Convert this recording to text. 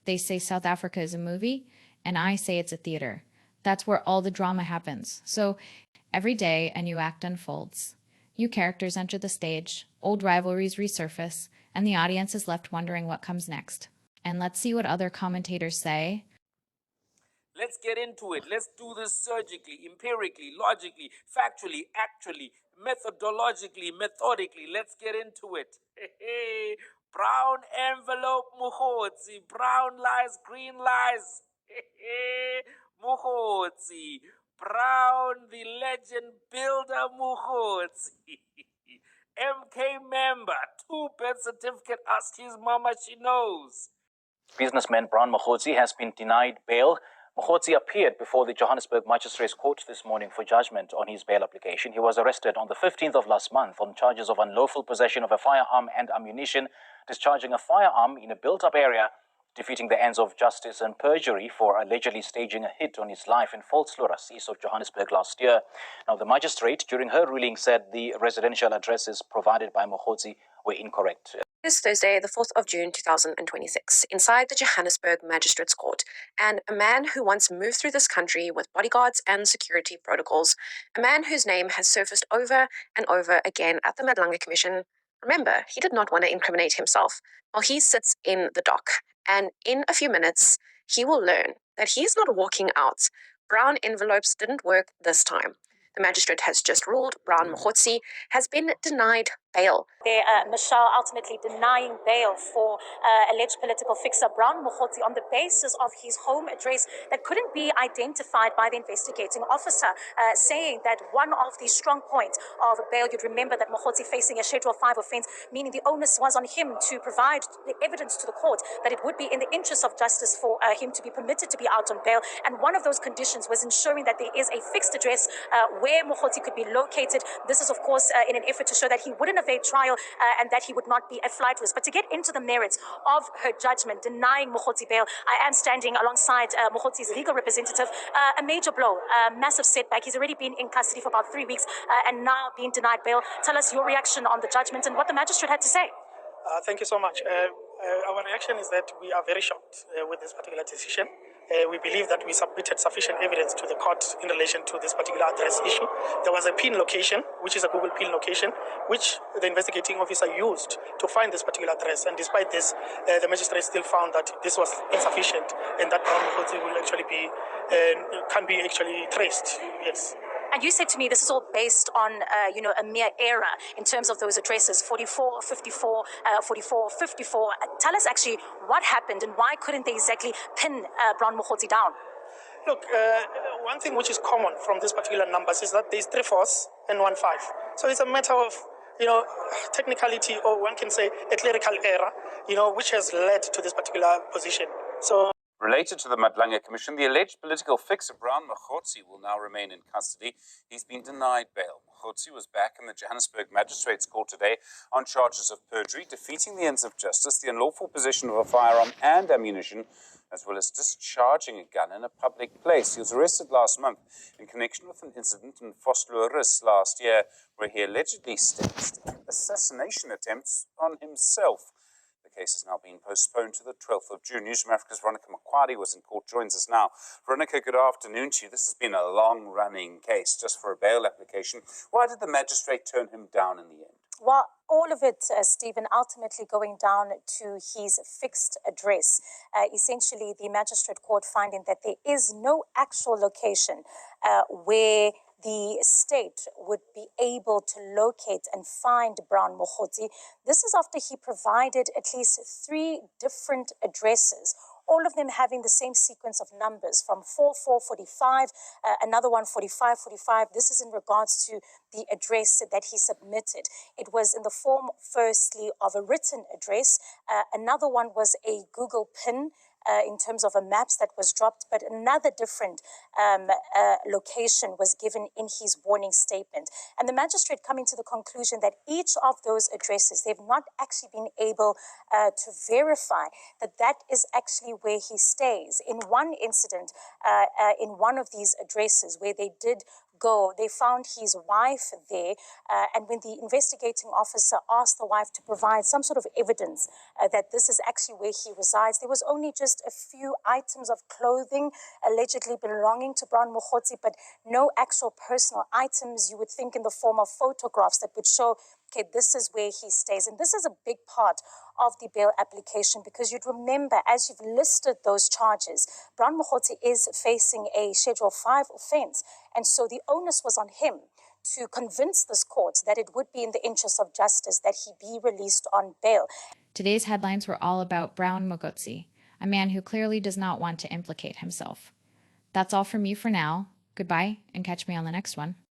They say South Africa is a movie, and I say it's a theater. That's where all the drama happens. So every day a new act unfolds. New characters enter the stage, old rivalries resurface, and the audience is left wondering what comes next. And let's see what other commentators say. Let's get into it. Let's do this surgically, empirically, logically, factually, actually, methodologically, methodically. Let's get into it. Hey, brown envelope Mogotsi. Brown lies, green lies. Hey, Mogotsi. Brown, the legend builder Mogotsi. MK member, 2 birth certificate, ask his mama, she knows. Businessman Brown Mogotsi has been denied bail. Mogotsi appeared before the Johannesburg Magistrates Court this morning for judgment on his bail application. He was arrested on the 15th of last month on charges of unlawful possession of a firearm and ammunition, discharging a firearm in a built-up area, defeating the ends of justice, and perjury for allegedly staging a hit on his life in Volksloras, east of Johannesburg last year. Now, the magistrate, during her ruling, said the residential addresses provided by Mogotsi were incorrect. It's Thursday, the 4th of June 2026, inside the Johannesburg Magistrates Court, and a man who once moved through this country with bodyguards and security protocols, a man whose name has surfaced over and over again at the Madlanga Commission. Remember, he did not want to incriminate himself. While he sits in the dock, and in a few minutes, he will learn that he is not walking out. Brown envelopes didn't work this time. The magistrate has just ruled Brown Mogotsi has been denied bail. Michelle ultimately denying bail for alleged political fixer Brown Mogotsi on the basis of his home address that couldn't be identified by the investigating officer, saying that one of the strong points of bail, you'd remember that Mogotsi facing a Schedule 5 offense, meaning the onus was on him to provide the evidence to the court that it would be in the interest of justice for him to be permitted to be out on bail. And one of those conditions was ensuring that there is a fixed address where Mogotsi could be located. This is, of course, in an effort to show that he wouldn't evade trial and that he would not be a flight risk. But to get into the merits of her judgment denying Mogotsi bail, I am standing alongside Mogotsi's legal representative. A major blow, a massive setback. He's already been in custody for about 3 weeks and now being denied bail. Tell us your reaction on the judgment and what the magistrate had to say. Thank you so much. Our reaction is that we are very shocked with this particular decision. We believe that we submitted sufficient evidence to the court in relation to this particular address issue. There was a pin location, which is a Google pin location, which the investigating officer used to find this particular address. And despite this, the magistrate still found that this was insufficient and that Brown Mogotsi will actually be, can be actually traced. Yes. And you said to me this is all based on, a mere error in terms of those addresses, 44, 54, 44, 54. Tell us actually what happened and why couldn't they exactly pin Brown Mogotsi down? Look, one thing which is common from these particular numbers is that there's 3 4s and 1 5. So it's a matter of, technicality, or one can say a clerical error, which has led to this particular position. So. Related to the Madlanga Commission, the alleged political fixer Brown Mogotsi will now remain in custody. He's been denied bail. Mogotsi was back in the Johannesburg Magistrates Court today on charges of perjury, defeating the ends of justice, the unlawful possession of a firearm and ammunition, as well as discharging a gun in a public place. He was arrested last month in connection with an incident in Volksloras last year, where he allegedly staged assassination attempts on himself. The case has now been postponed to the 12th of June. News from Africa's Veronica Makwadi was in court, joins us now. Veronica, good afternoon to you. This has been a long-running case just for a bail application. Why did the magistrate turn him down in the end? Well, all of it, Stephen, ultimately going down to his fixed address. Essentially, the magistrate court finding that there is no actual location where the state would be able to locate and find Brown Mogotsi. This is after he provided at least 3 different addresses, all of them having the same sequence of numbers from 4445, another one 4545. This is in regards to the address that he submitted. It was in the form, firstly, of a written address. Another one was a Google pin in terms of a maps that was dropped, but another different location was given in his warning statement. And the magistrate coming to the conclusion that each of those addresses, they've not actually been able to verify that that is actually where he stays. In one incident, in one of these addresses where they did go. They found his wife there, and when the investigating officer asked the wife to provide some sort of evidence that this is actually where he resides, there was only just a few items of clothing allegedly belonging to Brown Mogotsi, but no actual personal items. You would think in the form of photographs that would show, okay, this is where he stays. And this is a big part of the bail application, because you'd remember, as you've listed those charges, Brown Mogotsi is facing a Schedule 5 offense. And so the onus was on him to convince this court that it would be in the interest of justice that he be released on bail. Today's headlines were all about Brown Mogotsi, a man who clearly does not want to implicate himself. That's all from me for now. Goodbye, and catch me on the next one.